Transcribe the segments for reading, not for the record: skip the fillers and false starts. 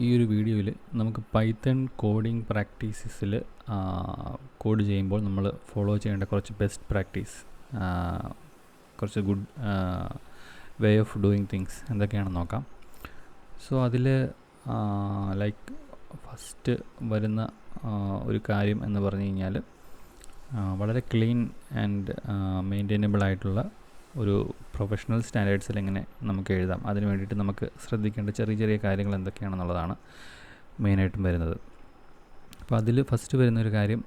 ഈ ഒരു വീഡിയോയിൽ നമുക്ക് പൈത്തൺ കോഡിംഗ് പ്രാക്ടീസസിൽ കോഡ് ചെയ്യുമ്പോൾ നമ്മൾ ഫോളോ ചെയ്യേണ്ട കുറച്ച് ബെസ്റ്റ് പ്രാക്ടീസ്, കുറച്ച് good way of doing things എന്തൊക്കെയാണെന്ന് നോക്കാം. സോ അതിൽ ലൈക്ക് ഫസ്റ്റ് വരുന്ന ഒരു കാര്യം എന്ന് പറഞ്ഞു കഴിഞ്ഞാൽ വളരെ ക്ലീൻ ആൻഡ് മെയിൻറ്റെയിനബിൾ ആയിട്ടുള്ള ഒരു പ്രൊഫഷണൽ സ്റ്റാൻഡേർഡ്സിൽ എങ്ങനെ നമുക്ക് എഴുതാം, അതിന് വേണ്ടിയിട്ട് നമുക്ക് ശ്രദ്ധിക്കേണ്ട ചെറിയ ചെറിയ കാര്യങ്ങൾ എന്തൊക്കെയാണെന്നുള്ളതാണ് മെയിനായിട്ടും വരുന്നത്. അപ്പോൾ അതിൽ ഫസ്റ്റ് വരുന്നൊരു കാര്യം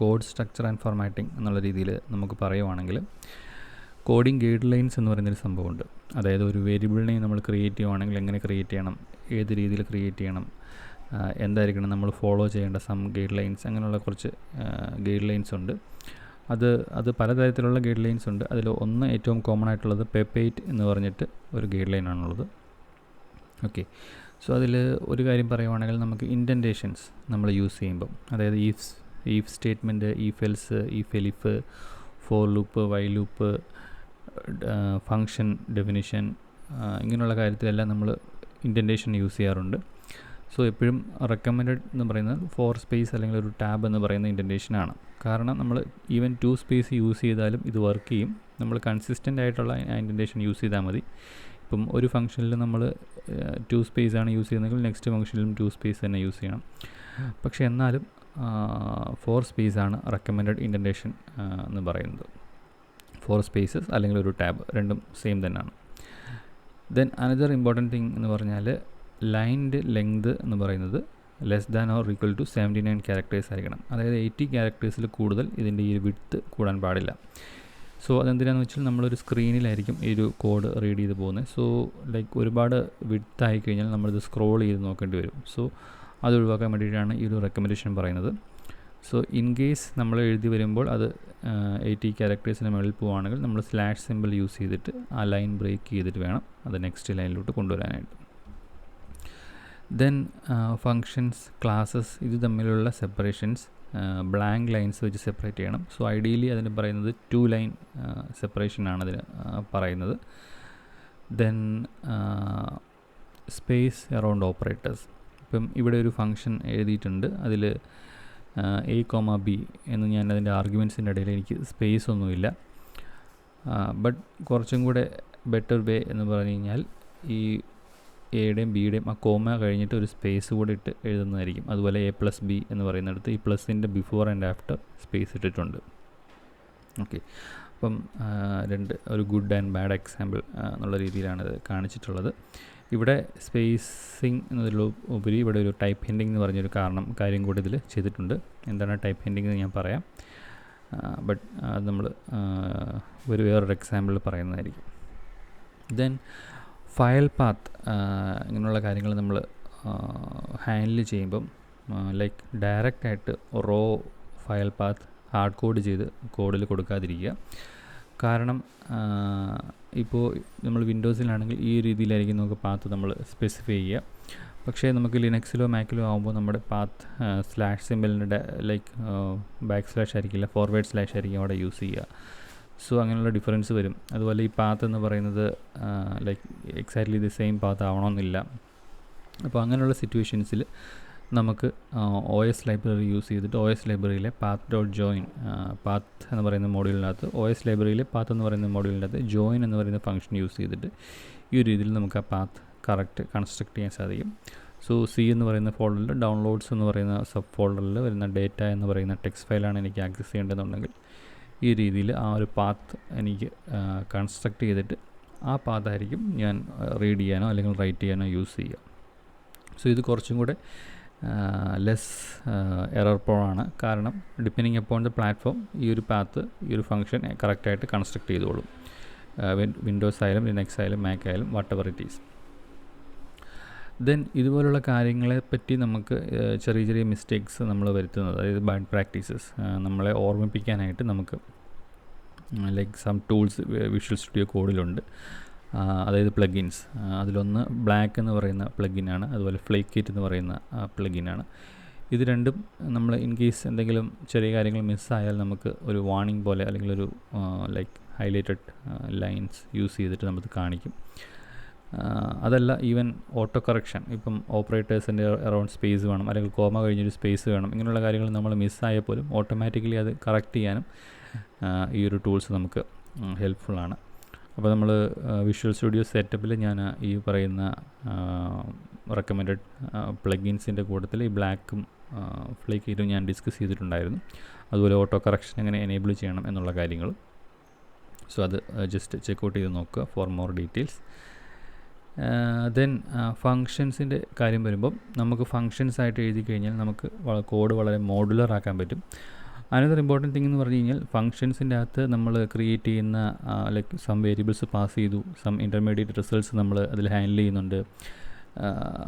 കോഡ് സ്ട്രക്ചർ ആൻഡ് ഫോർമാറ്റിംഗ് എന്നുള്ള രീതിയിൽ നമുക്ക് പറയുവാണെങ്കിൽ കോഡിംഗ് ഗൈഡ് ലൈൻസ് എന്ന് പറയുന്നൊരു സംഭവമുണ്ട്. അതായത് ഒരു വേരിയബിളിനെ നമ്മൾ ക്രിയേറ്റ് ചെയ്യുവാണെങ്കിൽ എങ്ങനെ ക്രിയേറ്റ് ചെയ്യണം, ഏത് രീതിയിൽ ക്രിയേറ്റ് ചെയ്യണം, എന്തായിരിക്കണം നമ്മൾ ഫോളോ ചെയ്യേണ്ട സം ഗൈഡ് ലൈൻസ്, അങ്ങനെയുള്ള കുറച്ച് ഗൈഡ് ലൈൻസ് ഉണ്ട്. അത് പലതരത്തിലുള്ള ഗൈഡ് ലൈൻസ് ഉണ്ട്. അതിൽ ഒന്ന് ഏറ്റവും കോമൺ ആയിട്ടുള്ളത് പെപ്പേറ്റ് എന്ന് പറഞ്ഞിട്ട് ഒരു ഗൈഡ് ലൈനാണുള്ളത്. ഓക്കെ, സോ അതിൽ ഒരു കാര്യം പറയുവാണെങ്കിൽ നമുക്ക് ഇൻഡൻറ്റേഷൻസ് നമ്മൾ യൂസ് ചെയ്യുമ്പം, അതായത് if statement, if else, if എലിഫ്, for loop, while loop, function definition, ഇങ്ങനെയുള്ള കാര്യത്തിലെല്ലാം നമ്മൾ ഇൻഡൻറ്റേഷൻ യൂസ് ചെയ്യാറുണ്ട്. സോ എപ്പോഴും റെക്കമെൻഡഡ് എന്ന് പറയുന്നത് 4 സ്പേസ് അല്ലെങ്കിൽ ഒരു ടാബ് എന്ന് പറയുന്ന ഇൻഡൻറ്റേഷനാണ്. കാരണം നമ്മൾ ഈവൻ 2 സ്പേസ് യൂസ് ചെയ്താലും ഇത് വർക്ക് ചെയ്യും. നമ്മൾ കൺസിസ്റ്റൻ്റ് ആയിട്ടുള്ള ഇൻഡൻറ്റേഷൻ യൂസ് ചെയ്താൽ മതി. ഇപ്പം ഒരു ഫംഗ്ഷനിൽ നമ്മൾ 2 സ്പേസ് ആണ് യൂസ് ചെയ്യുന്നതെങ്കിൽ നെക്സ്റ്റ് ഫംഗ്ഷനിലും 2 സ്പേസ് തന്നെ യൂസ് ചെയ്യണം. പക്ഷേ എന്നാലും 4 സ്പേസ് ആണ് റെക്കമെൻഡഡ് ഇൻഡൻറ്റേഷൻ എന്ന് പറയുന്നത്. 4 സ്പേസസ് അല്ലെങ്കിൽ ഒരു ടാബ് രണ്ടും സെയിം തന്നെയാണ്. ദെൻ അനദർ ഇമ്പോർട്ടൻറ്റ് തിങ് എന്ന് പറഞ്ഞാൽ ലൈൻ്റെ ലെങ്ത് എന്ന് പറയുന്നത് less than or equal to 79 characters ആയിരിക്കണം. അതായത് 80 ക്യാരക്ടേഴ്സിൽ കൂടുതൽ ഇതിൻ്റെ ഈ വിഡ്ത്ത് കൂടാൻ പാടില്ല. സോ അതെന്തിനാണെന്ന് വെച്ചാൽ നമ്മളൊരു സ്ക്രീനിലായിരിക്കും ഈ ഒരു കോഡ് റീഡ് ചെയ്ത് പോകുന്നത്. സോ ലൈക്ക് ഒരുപാട് വിഡ്ത്ത് ആയി കഴിഞ്ഞാൽ നമ്മളിത് സ്ക്രോൾ ചെയ്ത് നോക്കേണ്ടി വരും. സോ അത് ഒഴിവാക്കാൻ വേണ്ടിയിട്ടാണ് ഈ ഒരു റെക്കമെൻഡേഷൻ പറയുന്നത്. സോ ഇൻ കേസ് നമ്മൾ എഴുതി വരുമ്പോൾ അത് 80 ക്യാരക്ടേഴ്സിന് മുകളിൽ പോവുകയാണെങ്കിൽ നമ്മൾ സ്ലാഷ് സിമ്പിൾ യൂസ് ചെയ്തിട്ട് ആ ലൈൻ ബ്രേക്ക് ചെയ്തിട്ട് വേണം അത് നെക്സ്റ്റ് ലൈനിലോട്ട് കൊണ്ടുവരാനായിട്ട്. ദെൻ ഫങ്ഷൻസ്, ക്ലാസ്സസ്, ഇത് തമ്മിലുള്ള സെപ്പറേഷൻസ് ബ്ലാങ്ക് ലൈൻസ് വെച്ച് സെപ്പറേറ്റ് ചെയ്യണം. സോ ഐഡിയലി അതിന് പറയുന്നത് 2 ലൈൻ സെപ്പറേഷനാണ് അതിന് പറയുന്നത്. Then space around operators. ഇപ്പം ഇവിടെ ഒരു ഫങ്ഷൻ എഴുതിയിട്ടുണ്ട്, അതിൽ a, b എന്ന് ഞാൻ അതിൻ്റെ ആർഗ്യുമെൻറ്റ്സിൻ്റെ ഇടയിൽ എനിക്ക് സ്പേസ് ഒന്നുമില്ല. ബട്ട് കുറച്ചും കൂടെ ബെറ്റർ വേ എന്ന് പറഞ്ഞു കഴിഞ്ഞാൽ ഈ എയുടെയും ബിയുടെയും ആ കോമ കഴിഞ്ഞിട്ട് ഒരു സ്പേസ് കൂടെ ഇട്ട് എഴുതുന്നതായിരിക്കും. അതുപോലെ a+b എന്ന് പറയുന്നിടത്ത് ഈ പ്ലസിൻ്റെ ബിഫോർ ആൻഡ് ആഫ്റ്റർ സ്പേസ് ഇട്ടിട്ടുണ്ട്. ഓക്കെ, അപ്പം ഒരു ഗുഡ് ആൻഡ് ബാഡ് എക്സാമ്പിൾ എന്നുള്ള രീതിയിലാണ് ഇത് കാണിച്ചിട്ടുള്ളത്. ഇവിടെ സ്പേസിങ് എന്നതിലുപരി ഇവിടെ ഒരു ടൈപ്പ് ഹെൻഡിങ് എന്ന് പറഞ്ഞൊരു കാര്യം കൂടി ഇതിൽ ചെയ്തിട്ടുണ്ട്. എന്താണ് ടൈപ്പ് ഹെൻഡിങ് എന്ന് ഞാൻ പറയാം, ബട്ട് അത് നമ്മൾ വേറൊരു എക്സാമ്പിളിൽ പറയുന്നതായിരിക്കും. ദെൻ ഫയൽ പാത്ത്, ഇങ്ങനെയുള്ള കാര്യങ്ങൾ നമ്മൾ ഹാൻഡിൽ ചെയ്യുമ്പം ലൈക്ക് ഡയറക്റ്റായിട്ട് raw file path hard code ചെയ്ത് കോഡിൽ കൊടുക്കാതിരിക്കുക. കാരണം ഇപ്പോൾ നമ്മൾ വിൻഡോസിലാണെങ്കിൽ ഈ രീതിയിലായിരിക്കും നമുക്ക് പാത്ത് നമ്മൾ സ്പെസിഫൈ ചെയ്യുക. പക്ഷേ നമുക്ക് ലിനക്സിലോ മാക്കിലോ ആകുമ്പോൾ നമ്മുടെ പാത്ത് സ്ലാഷ് സിമ്പിളിൻ്റെ ലൈക്ക് / ആയിരിക്കില്ല, / ആയിരിക്കും അവിടെ യൂസ് ചെയ്യുക. സോ അങ്ങനെയുള്ള ഡിഫറൻസ് വരും. അതുപോലെ ഈ പാത്ത് എന്ന് പറയുന്നത് like exactly the same path ആവണമെന്നില്ല. അപ്പോൾ അങ്ങനെയുള്ള സിറ്റുവേഷൻസിൽ നമുക്ക് OS ലൈബ്രറി യൂസ് ചെയ്തിട്ട് OS ലൈബ്രറിയിലെ path.join പാത്ത് എന്ന് പറയുന്ന മോഡ്യൂളിനകത്ത് OS ലൈബ്രറിയിലെ പാത്ത് എന്ന് പറയുന്ന മോഡ്യൂളിനകത്ത് ജോയിൻ എന്ന് പറയുന്ന ഫംഗ്ഷൻ യൂസ് ചെയ്തിട്ട് ഈ ഒരു രീതിയിൽ നമുക്ക് ആ പാത്ത് കറക്റ്റ് കൺസ്ട്രക്ട് ചെയ്യാൻ സാധിക്കും. സോ C എന്ന് പറയുന്ന ഫോൾഡറിൽ ഡൗൺലോഡ്സ് എന്ന് പറയുന്ന സബ് ഫോൾഡറിൽ വരുന്ന ഡേറ്റ എന്ന് പറയുന്ന ടെക്സ്റ്റ് ഫയലാണ് എനിക്ക് ആക്സസ് ചെയ്യേണ്ടതെന്നുണ്ടെങ്കിൽ ഈ രീതിയിൽ ആ ഒരു പാത്ത് എനിക്ക് കൺസ്ട്രക്ട് ചെയ്തിട്ട് ആ പാത്തായിരിക്കും ഞാൻ റീഡ് ചെയ്യാനോ അല്ലെങ്കിൽ റൈറ്റ് ചെയ്യാനോ യൂസ് ചെയ്യുക. സോ ഇത് കുറച്ചും കൂടെ ലെസ് എറർ പ്രോൺ ആണ്. കാരണം ഡിപ്പെൻഡിങ് അപ്പോൺ ദ പ്ലാറ്റ്ഫോം ഈ ഒരു പാത്ത് ഈ ഒരു ഫംഗ്ഷൻ കറക്റ്റായിട്ട് കൺസ്ട്രക്ട് ചെയ്തോളും. വിൻഡോസ് ആയാലും ലിനക്സ് ആയാലും മാക് ആയാലും what ever it is. Then ഇതുപോലുള്ള കാര്യങ്ങളെ പറ്റി നമുക്ക് ചെറിയ ചെറിയ മിസ്റ്റേക്സ് നമ്മൾ വരുത്തുന്നത്, അതായത് ബാഡ് പ്രാക്ടീസസ് നമ്മളെ ഓർമ്മിപ്പിക്കാനായിട്ട് നമുക്ക് like some tools Visual Studio കോഡിലുണ്ട്. അതായത് പ്ലഗിൻസ്. അതിലൊന്ന് ബ്ലാക്ക് എന്ന് പറയുന്ന പ്ലഗിനാണ്, അതുപോലെ ഫ്ലേക്കിറ്റ് എന്ന് പറയുന്ന പ്ലഗിനാണ്. ഇത് രണ്ടും നമ്മൾ ഇൻ കേസ് എന്തെങ്കിലും ചെറിയ കാര്യങ്ങൾ മിസ്സായാൽ നമുക്ക് ഒരു വാർണിംഗ് പോലെ അല്ലെങ്കിൽ ഒരു ലൈക്ക് ഹൈലൈറ്റഡ് ലൈൻസ് യൂസ് ചെയ്തിട്ട് നമുക്ക് കാണിക്കും. അതല്ല ഈവൻ ഓട്ടോ കറക്ഷൻ, ഇപ്പം ഓപ്പറേറ്റേഴ്സിൻ്റെ അറൗണ്ട് സ്പേസ് വേണം, അല്ലെങ്കിൽ കോമ കഴിഞ്ഞൊരു സ്പേസ് വേണം, ഇങ്ങനെയുള്ള കാര്യങ്ങൾ നമ്മൾ മിസ്സായാൽ പോലും ഓട്ടോമാറ്റിക്കലി അത് കറക്റ്റ് ചെയ്യാനും ഈ ഒരു ടൂൾസ് നമുക്ക് ഹെൽപ്ഫുള്ളാണ്. അപ്പോൾ നമ്മൾ വിഷ്വൽ സ്റ്റുഡിയോ സെറ്റപ്പിൽ ഞാൻ ഈ പറയുന്ന റെക്കമെൻഡഡ് പ്ലഗിൻസിൻ്റെ കൂട്ടത്തിൽ ഈ ബ്ലാക്കും ഫ്ലേക്കിലും ഞാൻ ഡിസ്കസ് ചെയ്തിട്ടുണ്ടായിരുന്നു. അതുപോലെ ഓട്ടോ കറക്ഷൻ എങ്ങനെ എനേബിൾ ചെയ്യണം എന്നുള്ള കാര്യങ്ങൾ. സോ അത് ജസ്റ്റ് ചെക്കൗട്ട് ചെയ്ത് നോക്കുക ഫോർ മോർ ഡീറ്റെയിൽസ്. ദെൻ ഫങ്ഷൻസിൻ്റെ കാര്യം വരുമ്പം നമുക്ക് ഫങ്ഷൻസ് ആയിട്ട് എഴുതി കഴിഞ്ഞാൽ നമുക്ക് കോഡ് വളരെ മോഡുലർ ആക്കാൻ പറ്റും. അനദർ ഇമ്പോർട്ടൻറ്റ് തിങ് എന്ന് പറഞ്ഞു കഴിഞ്ഞാൽ ഫങ്ഷൻസിൻ്റെ അകത്ത് നമ്മൾ ക്രിയേറ്റ് ചെയ്യുന്ന ലൈക്ക് സം വേരിയബിൾസ് പാസ് ചെയ്തു, സം ഇൻ്റർമീഡിയറ്റ് റിസൾട്ട്സ് നമ്മൾ അതിൽ ഹാൻഡിൽ ചെയ്യുന്നുണ്ട്.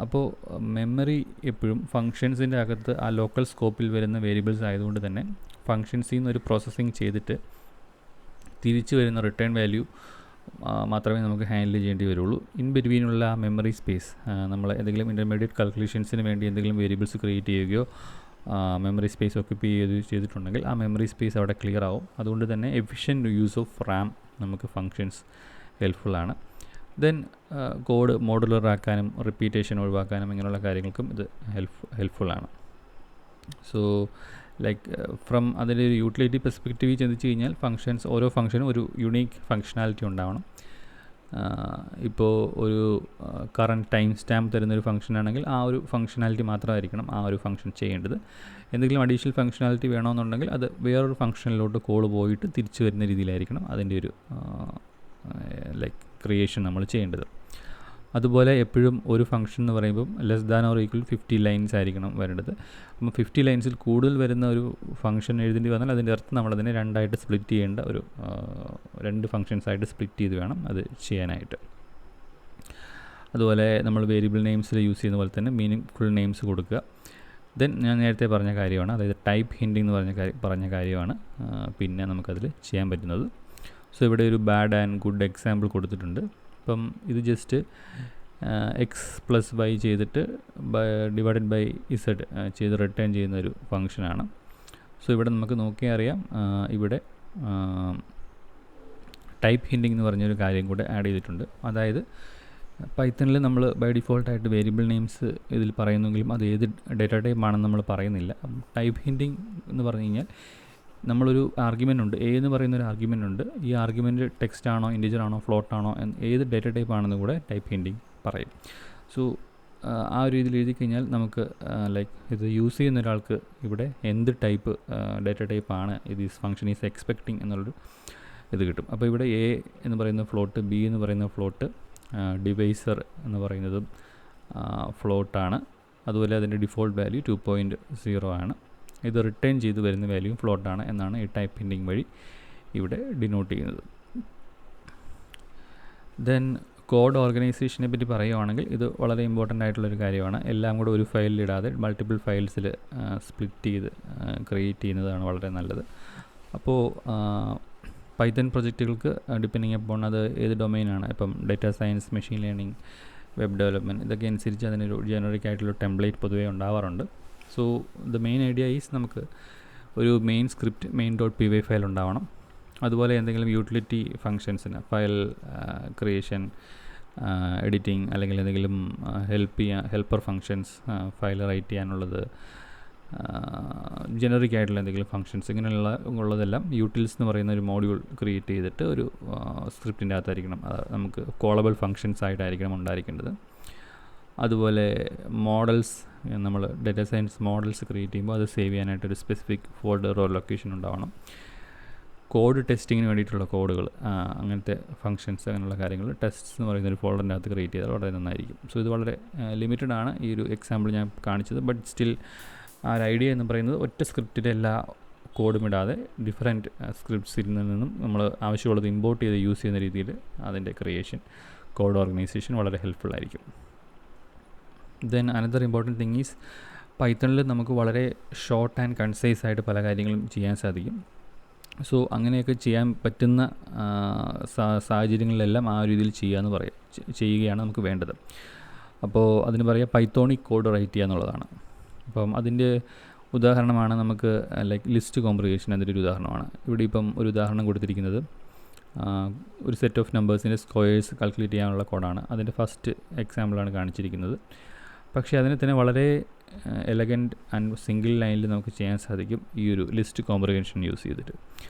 അപ്പോൾ മെമ്മറി എപ്പോഴും ഫങ്ഷൻസിൻ്റെ അകത്ത് ആ ലോക്കൽ സ്കോപ്പിൽ വരുന്ന വേരിയബിൾസ് ആയതുകൊണ്ട് തന്നെ ഫങ്ഷൻസിൽ നിന്ന് ഒരു പ്രോസസ്സിങ് ചെയ്തിട്ട് തിരിച്ചു വരുന്ന റിട്ടേൺ വാല്യൂ മാത്രമേ നമുക്ക് ഹാൻഡിൽ ചെയ്യേണ്ടി വരുള്ളൂ. ഇൻ ബിറ്റ്വീനുള്ള മെമ്മറി സ്പേസ് നമ്മൾ എന്തെങ്കിലും ഇൻ്റർമീഡിയറ്റ് കാൽക്കുലേഷൻസിന് വേണ്ടി എന്തെങ്കിലും വേരിയബിൾസ് ക്രിയേറ്റ് ചെയ്യുകയോ മെമ്മറി സ്പേസ് ഓക്യുപ്പൈ ചെയ്തിട്ടുണ്ടെങ്കിൽ ആ മെമ്മറി സ്പേസ് അവിടെ ക്ലിയർ ആവും. അതുകൊണ്ട് തന്നെ എഫിഷ്യൻറ്റ് യൂസ് ഓഫ് റാം നമുക്ക് ഫങ്ഷൻസ് ഹെൽപ്ഫുള്ളാണ്. ദെൻ കോഡ് മോഡുലർ ആക്കാനും റിപ്പീറ്റേഷൻ ഒഴിവാക്കാനും ഇങ്ങനെയുള്ള കാര്യങ്ങൾക്കും ഇത് ഹെൽപ്ഫുള്ളാണ്. സോ ലൈക്ക് ഫ്രം അതിൻ്റെ ഒരു യൂട്ടിലിറ്റി പെർസ്പെക്റ്റീവ് ചിന്തിച്ച് കഴിഞ്ഞാൽ ഫങ്ഷൻസ്, ഓരോ ഫങ്ഷനും ഒരു യുണീക്ക് ഫങ്ഷനാലിറ്റി ഉണ്ടാവണം. ഇപ്പോൾ ഒരു കറണ്ട് ടൈം സ്റ്റാമ്പ് തരുന്നൊരു ഫംഗ്ഷൻ ആണെങ്കിൽ ആ ഒരു ഫങ്ഷനാലിറ്റി മാത്രമായിരിക്കണം ആ ഒരു ഫംഗ്ഷൻ ചെയ്യേണ്ടത്. എന്തെങ്കിലും അഡീഷണൽ ഫങ്ഷനാലിറ്റി വേണമെന്നുണ്ടെങ്കിൽ അത് വേറൊരു ഫംഗ്ഷനിലോട്ട് കോൾ പോയിട്ട് തിരിച്ചു വരുന്ന രീതിയിലായിരിക്കണം അതിൻ്റെ ഒരു ലൈക്ക് ക്രിയേഷൻ നമ്മൾ ചെയ്യേണ്ടത്. അതുപോലെ എപ്പോഴും ഒരു ഫംഗ്ഷൻ എന്ന് പറയുമ്പം less than or equal 50 lines ആയിരിക്കണം വരേണ്ടത്. അപ്പം 50 ലൈൻസിൽ കൂടുതൽ വരുന്ന ഒരു ഫംഗ്ഷൻ എഴുതേണ്ടി വന്നാൽ അതിൻ്റെ അർത്ഥം നമ്മളതിനെ രണ്ടായിട്ട് സ്പ്ലിറ്റ് ചെയ്യേണ്ട ഒരു 2 ഫങ്ഷൻസായിട്ട് സ്പ്ലിറ്റ് ചെയ്ത് വേണം അത് ചെയ്യാനായിട്ട്. അതുപോലെ നമ്മൾ വേരിയബിൾ നെയിംസിൽ യൂസ് ചെയ്യുന്ന പോലെ തന്നെ മീനിങ് ഫുൾ നെയിംസ് കൊടുക്കുക. ദെൻ ഞാൻ നേരത്തെ പറഞ്ഞ കാര്യമാണ്, അതായത് ടൈപ്പ് ഹിൻഡിങ് എന്ന് പറഞ്ഞ കാര്യമാണ് പിന്നെ നമുക്കതിൽ ചെയ്യാൻ പറ്റുന്നത്. സോ ഇവിടെ ഒരു ബാഡ് ആൻഡ് ഗുഡ് എക്സാമ്പിൾ കൊടുത്തിട്ടുണ്ട്. അപ്പം ഇത് ജസ്റ്റ് x+y ചെയ്തിട്ട് ഡിവൈഡഡ് ബൈ z ചെയ്ത് റിട്ടേൺ ചെയ്യുന്ന ഒരു ഫംഗ്ഷനാണ്. സോ ഇവിടെ നമുക്ക് നോക്കിയാൽ അറിയാം ഇവിടെ ടൈപ്പ് ഹിൻഡിങ് എന്ന് പറഞ്ഞൊരു കാര്യം കൂടെ ആഡ് ചെയ്തിട്ടുണ്ട്. അതായത് പൈത്തണിൽ നമ്മൾ ബൈ ഡിഫോൾട്ടായിട്ട് വേരിയബിൾ നെയിംസ് ഇതിൽ പറയുന്നെങ്കിലും അത് ഏത് ഡേറ്റ ടൈപ്പ് ആണെന്ന് നമ്മൾ പറയുന്നില്ല. ടൈപ്പ് ഹിൻഡിങ് എന്ന് പറഞ്ഞു കഴിഞ്ഞാൽ നമ്മളൊരു ആർഗ്യുമെൻ്റ് ഉണ്ട്, എ എന്ന് പറയുന്നൊരു ആർഗ്യുമെൻ്റ് ഉണ്ട്. ഈ ആർഗ്യുമെൻറ്റ് ടെക്സ്റ്റ് ആണോ ഇൻറ്റിജർ ആണോ ഫ്ലോട്ട് ആണോ ഏത് ഡേറ്റ ടൈപ്പ് ആണെന്ന് കൂടെ ടൈപ്പ് ഹിൻഡിങ് പറയും. സോ ആ ഒരു രീതിയിൽ എഴുതി കഴിഞ്ഞാൽ നമുക്ക് ലൈക്ക് ഇത് യൂസ് ചെയ്യുന്ന ഒരാൾക്ക് ഇവിടെ എന്ത് ടൈപ്പ് ഡേറ്റ ടൈപ്പ് ആണ് ഇത് ഫംഗ്ഷൻ ഈസ് എക്സ്പെക്റ്റിംഗ് എന്നുള്ളൊരു ഇത് കിട്ടും. അപ്പോൾ ഇവിടെ എ എന്ന് പറയുന്ന ഫ്ലോട്ട്, ബി എന്ന് പറയുന്ന ഫ്ലോട്ട്, ഡിവൈസർ എന്ന് പറയുന്നതും ഫ്ലോട്ടാണ്. അതുപോലെ അതിൻ്റെ ഡിഫോൾട്ട് വാല്യൂ 2.0 ആണ്. ഇത് റിട്ടേൺ ചെയ്ത് വരുന്ന വാല്യൂയും ഫ്ലോട്ടാണ് എന്നാണ് ഈ ടൈപ്പ് ഹിൻഡിങ് വഴി ഇവിടെ ഡിനോട്ട് ചെയ്യുന്നത്. ദെൻ കോഡ് ഓർഗനൈസേഷനെ പറ്റി പറയുകയാണെങ്കിൽ ഇത് വളരെ ഇമ്പോർട്ടൻ്റ് ആയിട്ടുള്ളൊരു കാര്യമാണ്. എല്ലാം കൂടെ ഒരു ഫയലിലിടാതെ മൾട്ടിപ്പിൾ ഫയൽസിൽ സ്പ്ലിറ്റ് ചെയ്ത് ക്രിയേറ്റ് ചെയ്യുന്നതാണ് വളരെ നല്ലത്. അപ്പോൾ പൈത്തൺ പ്രൊജക്റ്റുകൾക്ക് ഡിപ്പെൻഡിങ് അപ്പോൺ അത് ഏത് ഡൊമൈനാണ്, ഇപ്പം data science, machine learning, web development, ഇതൊക്കെ അനുസരിച്ച് അതിനൊരു ജനറിക് ആയിട്ടുള്ള ടെംപ്ലേറ്റ് പൊതുവേ ഉണ്ടാവാറുണ്ട്. So the main idea is നമുക്ക് ഒരു മെയിൻ സ്ക്രിപ്റ്റ് main.py ഫയൽ ഉണ്ടാവണം. അതുപോലെ എന്തെങ്കിലും യൂട്ടിലിറ്റി ഫങ്ഷൻസിന് ഫയൽ ക്രിയേഷൻ, എഡിറ്റിംഗ്, അല്ലെങ്കിൽ എന്തെങ്കിലും ഹെൽപ്പർ ഫങ്ഷൻസ് ഫയൽ റൈറ്റ് ചെയ്യാനുള്ളത്, ജനറിക് ആയിട്ടുള്ള എന്തെങ്കിലും ഫങ്ഷൻസ്, ഇങ്ങനെയുള്ള ഉള്ളതെല്ലാം യൂട്ടിൽസ് എന്ന് പറയുന്ന ഒരു മോഡ്യൂൾ ക്രിയേറ്റ് ചെയ്തിട്ട് ഒരു സ്ക്രിപ്റ്റിൻ്റെ അകത്തായിരിക്കണം നമുക്ക് കോളബിൾ ഫങ്ഷൻസ് ആയിട്ടായിരിക്കണം ഉണ്ടായിരിക്കേണ്ടത്. അതുപോലെ മോഡൽസ്, നമ്മൾ ഡാറ്റാ സയൻസ് മോഡൽസ് ക്രിയേറ്റ് ചെയ്യുമ്പോൾ അത് സേവ് ചെയ്യാനായിട്ടൊരു സ്പെസിഫിക് ഫോൾഡറോ ലൊക്കേഷൻ ഉണ്ടാവണം. കോഡ് ടെസ്റ്റിങ്ങിന് വേണ്ടിയിട്ടുള്ള കോഡുകൾ, അങ്ങനത്തെ ഫങ്ഷൻസ്, അങ്ങനെയുള്ള കാര്യങ്ങൾ ടെസ്റ്റ്സ് എന്ന് പറയുന്ന ഒരു ഫോൾഡറിൻ്റെ അകത്ത് ക്രിയേറ്റ് ചെയ്താൽ വളരെ നന്നായിരിക്കും. സോ ഇത് വളരെ ലിമിറ്റഡ് ആണ് ഈ ഒരു എക്സാമ്പിൾ ഞാൻ കാണിച്ചത്. ബട്ട് സ്റ്റിൽ ആ ഒരു ഐഡിയ എന്ന് പറയുന്നത് ഒറ്റ സ്ക്രിപ്റ്റിൻ്റെ എല്ലാ കോഡും ഇടാതെ ഡിഫറെൻറ്റ് സ്ക്രിപ്റ്റ്സിൽ നിന്നും നമ്മൾ ആവശ്യമുള്ളത് ഇമ്പോർട്ട് ചെയ്ത് യൂസ് ചെയ്യുന്ന രീതിയിൽ അതിൻ്റെ ക്രിയേഷൻ, കോഡ് ഓർഗനൈസേഷൻ വളരെ ഹെൽപ്ഫുൾ ആയിരിക്കും. Then another important thing is പൈത്തണിൽ നമുക്ക് വളരെ ഷോർട്ട് ആൻഡ് കൺസൈസ് ആയിട്ട് പല കാര്യങ്ങളും ചെയ്യാൻ സാധിക്കും. സോ അങ്ങനെയൊക്കെ ചെയ്യാൻ പറ്റുന്ന സാഹചര്യങ്ങളിലെല്ലാം ആ രീതിയിൽ ചെയ്യുകയാണ് നമുക്ക് വേണ്ടത്. അപ്പോൾ അതിന് പറയുക പൈത്തോണിക് കോഡ് റൈറ്റ് ചെയ്യുക എന്നുള്ളതാണ്. അപ്പം അതിൻ്റെ ഉദാഹരണമാണ് നമുക്ക് ലൈക്ക് ലിസ്റ്റ് കോംപ്രിഹെൻഷൻ, അതിൻ്റെ ഒരു ഉദാഹരണമാണ്. ഇവിടെ ഇപ്പം ഒരു ഉദാഹരണം കൊടുത്തിരിക്കുന്നത് ഒരു സെറ്റ് ഓഫ് നമ്പേഴ്സിൻ്റെ സ്ക്വയേഴ്സ് കാൽക്കുലേറ്റ് ചെയ്യാനുള്ള കോഡാണ്. അതിൻ്റെ ഫസ്റ്റ് എക്സാമ്പിളാണ് കാണിച്ചിരിക്കുന്നത്. പക്ഷേ അതിനെ തന്നെ വളരെ എലഗൻറ്റ് ആൻഡ് സിംഗിൾ ലൈനിൽ നമുക്ക് ചെയ്യാൻ സാധിക്കും ഈ ഒരു ലിസ്റ്റ് കോംപ്രിഹെൻഷൻ യൂസ് ചെയ്തിട്ട്.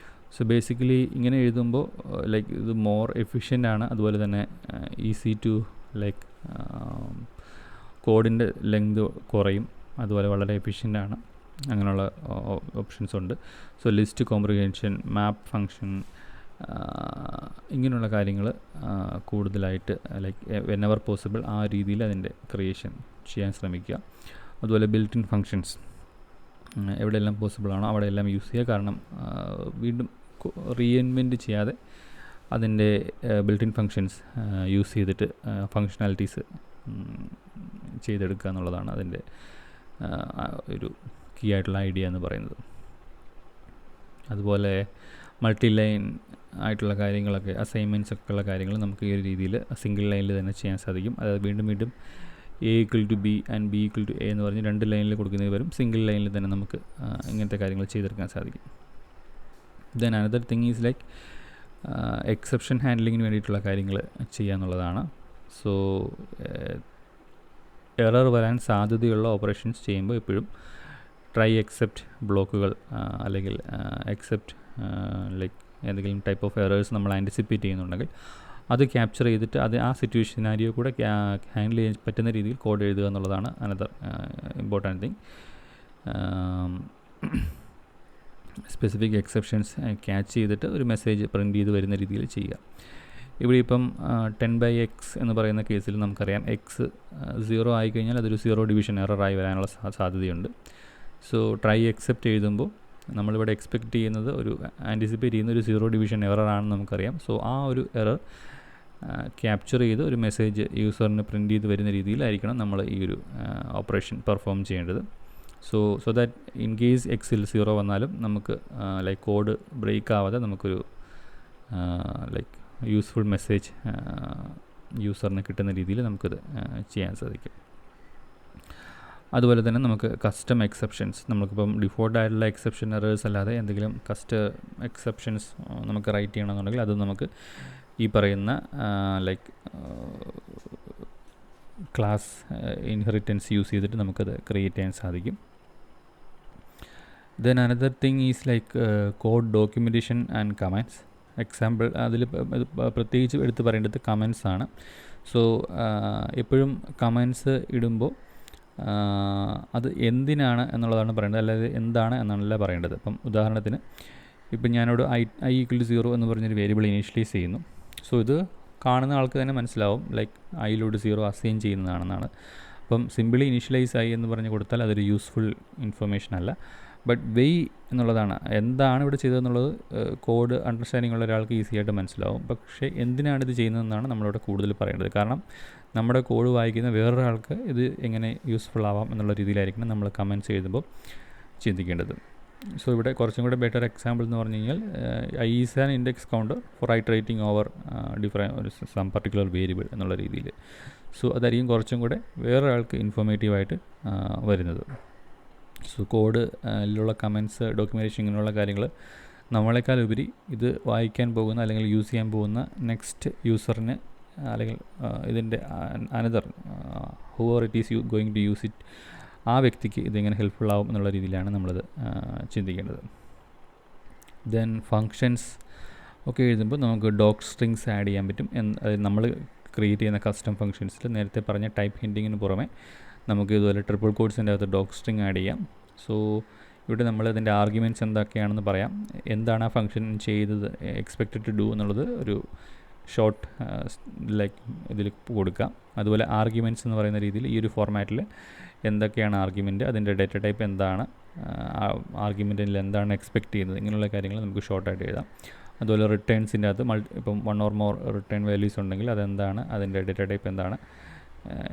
സോ ബേസിക്കലി ഇങ്ങനെ എഴുതുമ്പോൾ ലൈക്ക് ഇത് മോർ എഫിഷ്യൻ്റ് ആണ്. അതുപോലെ തന്നെ ഈസി ടു ലൈക്ക് കോഡിൻ്റെ ലെങ്ത് കുറയും. അതുപോലെ വളരെ എഫിഷ്യൻ്റ് ആണ്. അങ്ങനെയുള്ള ഓപ്ഷൻസ് ഉണ്ട്. സോ ലിസ്റ്റ് കോംപ്രിഹെൻഷൻ, മാപ്പ് ഫങ്ഷൻ, ഇങ്ങനെയുള്ള കാര്യങ്ങൾ കൂടുതലായിട്ട് ലൈക്ക് വെനെവർ പോസിബിൾ ആ രീതിയിൽ അതിൻ്റെ ക്രിയേഷൻ ചെയ്യാൻ ശ്രമിക്കുക. അതുപോലെ ബിൽറ്റ് ഇൻ ഫങ്ഷൻസ് എവിടെയെല്ലാം പോസിബിളാണോ അവിടെയെല്ലാം യൂസ് ചെയ്യുക. കാരണം വീണ്ടും റീഇൻവെൻറ്റ് ചെയ്യാതെ അതിൻ്റെ ബിൽറ്റ് ഇൻ ഫങ്ഷൻസ് യൂസ് ചെയ്തിട്ട് ഫങ്ഷണാലിറ്റീസ് ചെയ്തെടുക്കുക എന്നുള്ളതാണ് അതിൻ്റെ ഒരു കീ ആയിട്ടുള്ള ഐഡിയ എന്ന് പറയുന്നത്. അതുപോലെ മൾട്ടി ലൈൻ ആയിട്ടുള്ള കാര്യങ്ങളൊക്കെ, അസൈൻമെൻറ്റ്സ് ഒക്കെ ഉള്ള കാര്യങ്ങൾ നമുക്ക് ഈ ഒരു രീതിയിൽ സിംഗിൾ ലൈനിൽ തന്നെ ചെയ്യാൻ സാധിക്കും. അതായത് വീണ്ടും വീണ്ടും A=B ആൻഡ് B=A എന്ന് പറഞ്ഞ് 2 ലൈനിൽ കൊടുക്കുന്നതിന് പകരം സിംഗിൾ ലൈനിൽ തന്നെ നമുക്ക് ഇങ്ങനത്തെ കാര്യങ്ങൾ ചെയ്തെടുക്കാൻ സാധിക്കും. Then another thing is like exception ഹാൻഡ്ലിങ്ങിന് വേണ്ടിയിട്ടുള്ള കാര്യങ്ങൾ ചെയ്യുക എന്നുള്ളതാണ്. സോ എറർ വരാൻ സാധ്യതയുള്ള ഓപ്പറേഷൻസ് ചെയ്യുമ്പോൾ എപ്പോഴും ട്രൈ എക്സെപ്റ്റ് ബ്ലോക്കുകൾ അല്ലെങ്കിൽ എക്സെപ്റ്റ് ലൈക്ക് ഏതെങ്കിലും ടൈപ്പ് ഓഫ് എറേഴ്സ് നമ്മൾ ആൻറ്റിസിപ്പേറ്റ് ചെയ്യുന്നുണ്ടെങ്കിൽ അത് ക്യാപ്ചർ ചെയ്തിട്ട് അത് ആ സിനാരിയോ കൂടെ ഹാൻഡിൽ ചെയ്യാൻ പറ്റുന്ന രീതിയിൽ കോഡ് എഴുതുക എന്നുള്ളതാണ് another important thing. Specific exceptions catch ചെയ്തിട്ട് ഒരു മെസ്സേജ് പ്രിൻറ്റ് ചെയ്ത് വരുന്ന രീതിയിൽ ചെയ്യുക. ഇവിടെ ഇപ്പം 10/x എന്ന് പറയുന്ന കേസിൽ നമുക്കറിയാം എക്സ് 0 ആയിക്കഴിഞ്ഞാൽ അതൊരു 0 ഡിവിഷൻ എററായി വരാനുള്ള സാധ്യതയുണ്ട്. സോ ട്രൈ എക്സെപ്റ്റ് എഴുതുമ്പോൾ നമ്മളിവിടെ എക്സ്പെക്റ്റ് ചെയ്യുന്നത് ആൻറ്റിസിപ്പേറ്റ് ചെയ്യുന്ന ഒരു 0 ഡിവിഷൻ എററാണെന്ന് നമുക്കറിയാം. സോ ആ ഒരു എറർ ക്യാപ്ചർ ചെയ്ത് ഒരു മെസ്സേജ് യൂസറിന് പ്രിൻറ്റ് ചെയ്ത് വരുന്ന രീതിയിലായിരിക്കണം നമ്മൾ ഈ ഒരു ഓപ്പറേഷൻ പെർഫോം ചെയ്യേണ്ടത്. സോ ദാറ്റ് ഇൻ കേസ് എക്സിൽ 0 വന്നാലും നമുക്ക് ലൈക്ക് കോഡ് ബ്രേക്ക് ആവാതെ നമുക്കൊരു ലൈക്ക് യൂസ്ഫുൾ മെസ്സേജ് യൂസറിന് കിട്ടുന്ന രീതിയിൽ നമുക്കത് ചെയ്യാൻ സാധിക്കും. അതുപോലെ തന്നെ നമുക്ക് കസ്റ്റം എക്സെപ്ഷൻസ്, നമുക്കിപ്പം ഡിഫോൾട്ട് ആയിട്ടുള്ള എക്സെപ്ഷൻ എറേഴ്സ് അല്ലാതെ എന്തെങ്കിലും എക്സെപ്ഷൻസ് നമുക്ക് റൈറ്റ് ചെയ്യണമെന്നുണ്ടെങ്കിൽ അത് നമുക്ക് ഈ പറയുന്ന ലൈക്ക് ക്ലാസ് ഇൻഹെറിറ്റൻസ് യൂസ് ചെയ്തിട്ട് നമുക്കത് ക്രിയേറ്റ് ചെയ്യാൻ സാധിക്കും. Then another thing is like code documentation and commands. Example അതിൽ പ്രത്യേകിച്ച് എടുത്ത് പറയേണ്ടത് കമൻസ് ആണ്. സോ എപ്പോഴും കമൻസ് ഇടുമ്പോൾ അത് എന്തിനാണ് എന്നുള്ളതാണ് പറയേണ്ടത്, അല്ലാതെ എന്താണ് എന്നാണല്ല പറയേണ്ടത്. അപ്പം ഉദാഹരണത്തിന് ഇപ്പം ഞാനോട് i=0 എന്ന് പറഞ്ഞൊരു വേരിയബിൾ ഇനീഷ്യലൈസ് ചെയ്യുന്നു. സോ ഇത് കാണുന്ന ആൾക്ക് തന്നെ മനസ്സിലാവും ലൈക്ക് i-0 അസൈൻ ചെയ്യുന്നതാണെന്നാണ്. അപ്പം സിമ്പിളി ഇനീഷ്യലൈസ് ആയി എന്ന് പറഞ്ഞ് കൊടുത്താൽ അതൊരു യൂസ്ഫുൾ ഇൻഫർമേഷൻ അല്ല. ബട്ട് വെയ് എന്നുള്ളതാണ്, എന്താണ് ഇവിടെ ചെയ്തതെന്നുള്ളത് കോഡ് അണ്ടർസ്റ്റാൻഡിംഗ് ഉള്ള ഒരാൾക്ക് ഈസി ആയിട്ട് മനസ്സിലാവും. പക്ഷേ എന്തിനാണ് ഇത് ചെയ്യുന്നതെന്നാണ് നമ്മളിവിടെ കൂടുതൽ പറയേണ്ടത്. കാരണം നമ്മുടെ കോഡ് വായിക്കുന്ന വേറൊരാൾക്ക് ഇത് എങ്ങനെ യൂസ്ഫുൾ ആവാം എന്നുള്ള രീതിയിലായിരിക്കണം നമ്മൾ കമൻറ്റ്സ് എഴുതുമ്പോൾ ചിന്തിക്കേണ്ടത്. സോ ഇവിടെ കുറച്ചും കൂടെ ബെറ്റർ എക്സാമ്പിൾ എന്ന് പറഞ്ഞു കഴിഞ്ഞാൽ i is an index counter for iterating over ഒരു സം പർട്ടിക്കുലർ വേരിയബിൾ എന്നുള്ള രീതിയിൽ. സോ അതായിരിക്കും കുറച്ചും കൂടെ വേറൊരാൾക്ക് ഇൻഫോർമേറ്റീവായിട്ട് വരുന്നത്. സോ കോഡിലുള്ള കമൻറ്റ്സ്, ഡോക്യുമെൻറ്റേഷൻ, ഇങ്ങനെയുള്ള കാര്യങ്ങൾ നമ്മളെക്കാൾ ഉപരി ഇത് വായിക്കാൻ പോകുന്ന അല്ലെങ്കിൽ യൂസ് ചെയ്യാൻ പോകുന്ന നെക്സ്റ്റ് യൂസറിന് അല്ലെങ്കിൽ ഇതിൻ്റെ another whoever it is going to use it, ആ വ്യക്തിക്ക് ഇതെങ്ങനെ ഹെൽപ്ഫുൾ ആവും എന്നുള്ള രീതിയിലാണ് നമ്മളത് ചിന്തിക്കേണ്ടത്. ദെൻ ഫങ്ഷൻസ് ഒക്കെ എഴുതുമ്പോൾ നമുക്ക് ഡോക് സ്ട്രിങ്സ് ആഡ് ചെയ്യാൻ പറ്റും. നമ്മൾ ക്രിയേറ്റ് ചെയ്യുന്ന കസ്റ്റം ഫങ്ഷൻസിൽ നേരത്തെ പറഞ്ഞ ടൈപ്പ് ഹിൻഡിങ്ങിന് പുറമെ നമുക്ക് ഇതുപോലെ ട്രിപ്പിൾ കോഡ്സിൻ്റെ അകത്ത് ഡോക് സ്ട്രിങ് ആഡ് ചെയ്യാം. സോ ഇവിടെ നമ്മൾ അതിൻ്റെ ആർഗ്യുമെൻറ്റ്സ് എന്തൊക്കെയാണെന്ന് പറയാം, എന്താണ് ആ ഫംഗ്ഷൻ ചെയ്തത്, എക്സ്പെക്റ്റഡ് ടു ഡു എന്നുള്ളത് ഒരു ഷോർട്ട് ലൈക്ക് ഇതിൽ കൊടുക്കാം. അതുപോലെ ആർഗ്യുമെൻറ്റ്സ് എന്ന് പറയുന്ന രീതിയിൽ ഈ ഒരു ഫോർമാറ്റിൽ എന്തൊക്കെയാണ് ആർഗ്യുമെൻറ്റ്, അതിൻ്റെ ഡേറ്റ ടൈപ്പ് എന്താണ്, ആർഗ്യുമെൻറ്റിൽ എന്താണ് എക്സ്പെക്റ്റ് ചെയ്യുന്നത്, ഇങ്ങനെയുള്ള കാര്യങ്ങൾ നമുക്ക് ഷോർട്ടായിട്ട് എഴുതാം. അതുപോലെ റിട്ടേൺസിൻ്റെ അകത്ത് ഇപ്പം 1 or more റിട്ടേൺ വാല്യൂസ് ഉണ്ടെങ്കിൽ അതെന്താണ്, അതിൻ്റെ ഡേറ്റ ടൈപ്പ് എന്താണ്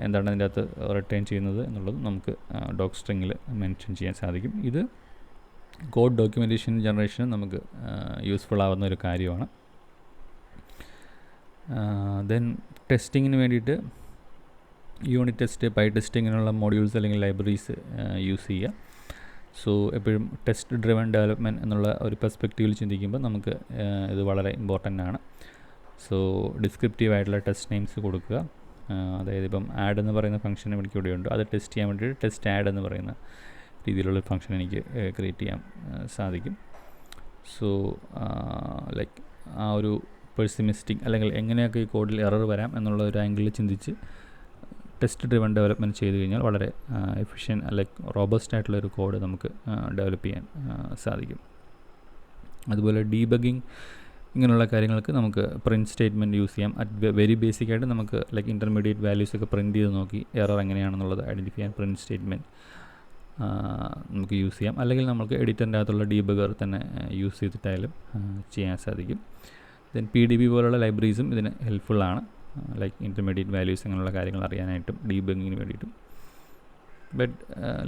അതിൻ്റെ അകത്ത് റിട്ടേൺ ചെയ്യുന്നത് എന്നുള്ളത് നമുക്ക് ഡോക് സ്ട്രിങ്ങിൽ മെൻഷൻ ചെയ്യാൻ സാധിക്കും. ഇത് കോഡ് ഡോക്യുമെൻറ്റേഷൻ ജനറേഷന് നമുക്ക് യൂസ്ഫുൾ ആവുന്ന ഒരു കാര്യമാണ്. ദെൻ ടെസ്റ്റിങ്ങിന് വേണ്ടിയിട്ട് യൂണിറ്റ് ടെസ്റ്റ്, പൈ ടെസ്റ്റ്, ഇങ്ങനെയുള്ള മോഡ്യൂൾസ് അല്ലെങ്കിൽ ലൈബ്രറീസ് യൂസ് ചെയ്യുക. സോ എപ്പോഴും ടെസ്റ്റ് ഡ്രിവൺ ഡെവലപ്മെൻറ്റ് എന്നുള്ള ഒരു പെർസ്പെക്റ്റീവിൽ ചിന്തിക്കുമ്പോൾ നമുക്ക് ഇത് വളരെ ഇമ്പോർട്ടൻ്റ് ആണ്. സോ ഡിസ്ക്രിപ്റ്റീവ് ആയിട്ടുള്ള ടെസ്റ്റ് നെയിംസ് കൊടുക്കുക. അതായത് ഇപ്പം ആഡ് എന്ന് പറയുന്ന ഫംഗ്ഷൻ എനിക്ക് ഇവിടെയുണ്ട്, അത് ടെസ്റ്റ് ചെയ്യാൻ വേണ്ടിയിട്ട് ടെസ്റ്റ് ആഡ് എന്ന് പറയുന്ന രീതിയിലുള്ള ഫംഗ്ഷൻ എനിക്ക് ക്രിയേറ്റ് ചെയ്യാൻ സാധിക്കും. സോ ലൈക്ക് ആ ഒരു പെർസിമിസ്റ്റിക് അല്ലെങ്കിൽ എങ്ങനെയൊക്കെ ഈ കോഡിൽ എറർ വരാം എന്നുള്ള ഒരു ആംഗിളിൽ ചിന്തിച്ച് ടെസ്റ്റ് ഡ്രിവൺ ഡെവലപ്മെൻറ്റ് ചെയ്ത് കഴിഞ്ഞാൽ വളരെ എഫിഷ്യൻറ്റ് ലൈക്ക് റോബസ്റ്റ് ആയിട്ടുള്ളൊരു കോഡ് നമുക്ക് ഡെവലപ്പ് ചെയ്യാൻ സാധിക്കും. അതുപോലെ ഡീബഗിങ് ഇങ്ങനെയുള്ള കാര്യങ്ങൾക്ക് നമുക്ക് പ്രിൻറ്റ് സ്റ്റേറ്റ്മെൻറ്റ് യൂസ് ചെയ്യാം. വെരി ബേസിക് ആയിട്ട് നമുക്ക് ലൈക്ക് ഇൻ്റർമീഡിയറ്റ് വാല്യൂസ് ഒക്കെ പ്രിൻറ്റ് ചെയ്ത് നോക്കി എറർ എങ്ങനെയാണെന്നുള്ളത് ഐഡൻറ്റിഫൈ ചെയ്യാൻ പ്രിൻറ്റ് സ്റ്റേറ്റ്മെൻറ്റ് നമുക്ക് യൂസ് ചെയ്യാം. അല്ലെങ്കിൽ നമുക്ക് എഡിറ്ററിൻ്റെ അകത്തുള്ള ഡീബഗർ തന്നെ യൂസ് ചെയ്തിട്ടായാലും ചെയ്യാൻ സാധിക്കും. ദെൻ PDB പോലുള്ള ലൈബ്രറീസും ഇതിന് ഹെൽപ്ഫുള്ളാണ്, ലൈക്ക് ഇൻ്റർമീഡിയറ്റ് വാല്യൂസ് അങ്ങനെയുള്ള കാര്യങ്ങൾ അറിയാനായിട്ടും ഡീബഗിങ്ങിന് വേണ്ടിയിട്ടും. But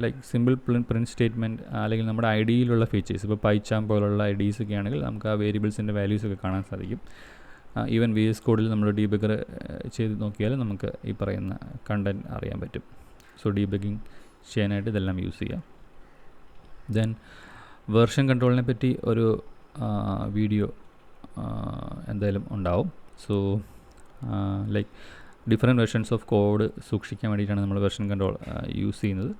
like simple print statement അല്ലെങ്കിൽ നമ്മുടെ ഐഡിയിലുള്ള ഫീച്ചേഴ്സ്, ഇപ്പോൾ പൈച്ചാം പോലുള്ള ഐഡീസ് ഒക്കെ ആണെങ്കിൽ നമുക്ക് ആ വേരിയബിൾസിൻ്റെ വാല്യൂസ് ഒക്കെ കാണാൻ സാധിക്കും. ഈവൻ VS കോഡിൽ നമ്മൾ ഡീബഗർ ചെയ്ത് നോക്കിയാൽ നമുക്ക് ഈ പറയുന്ന കണ്ടൻറ്റ് അറിയാൻ പറ്റും. സോ ഡീബഗിങ് ചെയ്യാനായിട്ട് ഇതെല്ലാം യൂസ് ചെയ്യാം. ദെൻ വേർഷൻ കൺട്രോളിനെ പറ്റി ഒരു വീഡിയോ എന്തായാലും ഉണ്ടാവും. So like different versions of code സൂക്ഷിക്കാൻ വേണ്ടിയിട്ടാണ് നമ്മൾ വെർഷൻ കൺട്രോൾ യൂസ് ചെയ്യുന്നത്.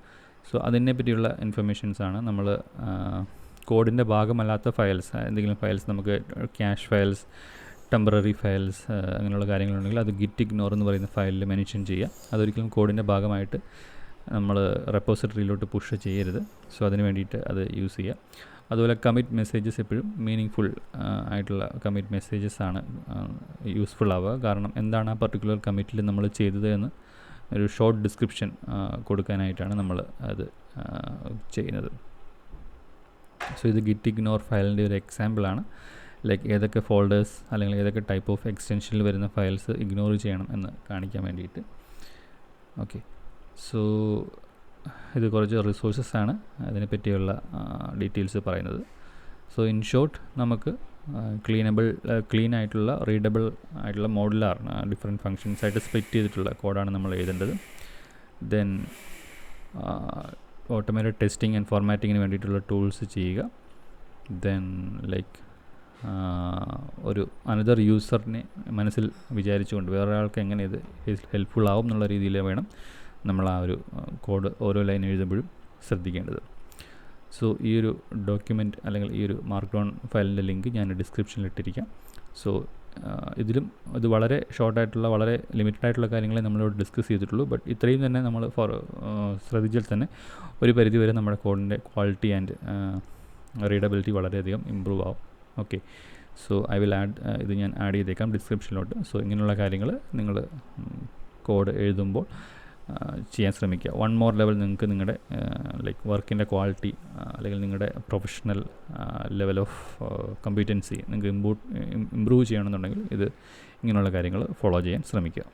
സോ അതിനെ പറ്റിയുള്ള ഇൻഫർമേഷൻസാണ് നമ്മൾ കോഡിൻ്റെ ഭാഗമല്ലാത്ത ഫയൽസ്, എന്തെങ്കിലും ഫയൽസ് നമുക്ക് ക്യാഷ് ഫയൽസ്, ടെമ്പററി ഫയൽസ് അങ്ങനെയുള്ള കാര്യങ്ങളുണ്ടെങ്കിൽ അത് ഗിറ്റ് ഇഗ്നോർ എന്ന് പറയുന്ന ഫയലിൽ മെൻഷൻ ചെയ്യുക. അതൊരിക്കലും കോഡിൻ്റെ ഭാഗമായിട്ട് നമ്മൾ റെപ്പോസിറ്ററിയിലോട്ട് പുഷ് ചെയ്യരുത്. സോ അതിന് വേണ്ടിയിട്ട് അത് യൂസ് ചെയ്യുക. അതുപോലെ കമ്മിറ്റ് മെസ്സേജസ് എപ്പോഴും മീനിങ് ആയിട്ടുള്ള കമ്മിറ്റ് മെസ്സേജസ് ആണ് യൂസ്ഫുൾ ആവുക. കാരണം എന്താണ് ആ പർട്ടിക്കുലർ കമ്മിറ്റിൽ നമ്മൾ ചെയ്തത് എന്ന് ഒരു ഷോർട്ട് ഡിസ്ക്രിപ്ഷൻ കൊടുക്കാനായിട്ടാണ് നമ്മൾ അത് ചെയ്യുന്നത്. സോ ഇത് ഗിറ്റ് ഇഗ്നോർ ഫയലിൻ്റെ ഒരു എക്സാമ്പിളാണ്. ലൈക്ക് ഏതൊക്കെ ഫോൾഡേഴ്സ് അല്ലെങ്കിൽ ഏതൊക്കെ ടൈപ്പ് ഓഫ് എക്സ്റ്റൻഷനിൽ വരുന്ന ഫയൽസ് ഇഗ്നോർ ചെയ്യണം എന്ന് കാണിക്കാൻ വേണ്ടിയിട്ട്. ഓക്കെ, സോ ഇത് കുറച്ച് റിസോഴ്സസ് ആണ് അതിനെപ്പറ്റിയുള്ള ഡീറ്റെയിൽസ് പറയുന്നത്. സോ ഇൻ ഷോർട്ട് നമുക്ക് ക്ലീൻ ആയിട്ടുള്ള റീഡബിൾ ആയിട്ടുള്ള മോഡുലാർ ഡിഫറെൻറ്റ് ഫങ്ഷൻസ് ആയിട്ട് സ്പ്ലിറ്റ് ചെയ്തിട്ടുള്ള കോഡാണ് നമ്മൾ എഴുതേണ്ടത്. ദെൻ ഓട്ടോമേറ്റഡ് ടെസ്റ്റിംഗ് ആൻഡ് ഫോർമാറ്റിങ്ങിന് വേണ്ടിയിട്ടുള്ള ടൂൾസ് ചെയ്യുക. ദെൻ ലൈക്ക് ഒരു അനദർ യൂസറിനെ മനസ്സിൽ വിചാരിച്ചുകൊണ്ട് വേറൊരാൾക്ക് എങ്ങനെ ഇത് ഹെൽപ്ഫുൾ ആവും എന്നുള്ള രീതിയിൽ വേണം നമ്മൾ ആ ഒരു കോഡ് ഓരോ ലൈൻ എഴുതുമ്പോഴും ശ്രദ്ധിക്കേണ്ടത്. സോ ഈ ഒരു ഡോക്യുമെൻറ്റ് അല്ലെങ്കിൽ ഈ ഒരു മാർക്ക് ഡൗൺ ഫയലിൻ്റെ ലിങ്ക് ഞാൻ ഡിസ്ക്രിപ്ഷനിൽ ഇട്ടിരിക്കാം. സോ ഇതിലും ഇത് വളരെ ഷോർട്ടായിട്ടുള്ള വളരെ ലിമിറ്റഡ് ആയിട്ടുള്ള കാര്യങ്ങളെ നമ്മളോട് ഡിസ്കസ് ചെയ്തിട്ടുള്ളൂ. ബട്ട് ഇത്രയും തന്നെ നമ്മൾ ശ്രദ്ധിച്ചാൽ തന്നെ ഒരു പരിധി വരെ നമ്മുടെ കോഡിൻ്റെ ക്വാളിറ്റി ആൻഡ് റീഡബിലിറ്റി വളരെയധികം ഇമ്പ്രൂവ് ആവും. ഓക്കെ, സോ ഐ വിൽ ഇത് ഞാൻ ആഡ് ചെയ്തേക്കാം ഡിസ്ക്രിപ്ഷനിലോട്ട്. സോ ഇങ്ങനെയുള്ള കാര്യങ്ങൾ നിങ്ങൾ കോഡ് എഴുതുമ്പോൾ ചെയ്യാൻ ശ്രമിക്കുക. വൺ മോർ ലെവൽ നിങ്ങൾക്ക് നിങ്ങളുടെ ലൈക്ക് വർക്കിൻ്റെ ക്വാളിറ്റി അല്ലെങ്കിൽ നിങ്ങളുടെ പ്രൊഫഷണൽ ലെവൽ ഓഫ് കമ്പീറ്റൻസി നിങ്ങൾക്ക് ഇമ്പ്രൂവ് ചെയ്യണമെന്നുണ്ടെങ്കിൽ ഇത് ഇങ്ങനെയുള്ള കാര്യങ്ങൾ ഫോളോ ചെയ്യാൻ ശ്രമിക്കുക.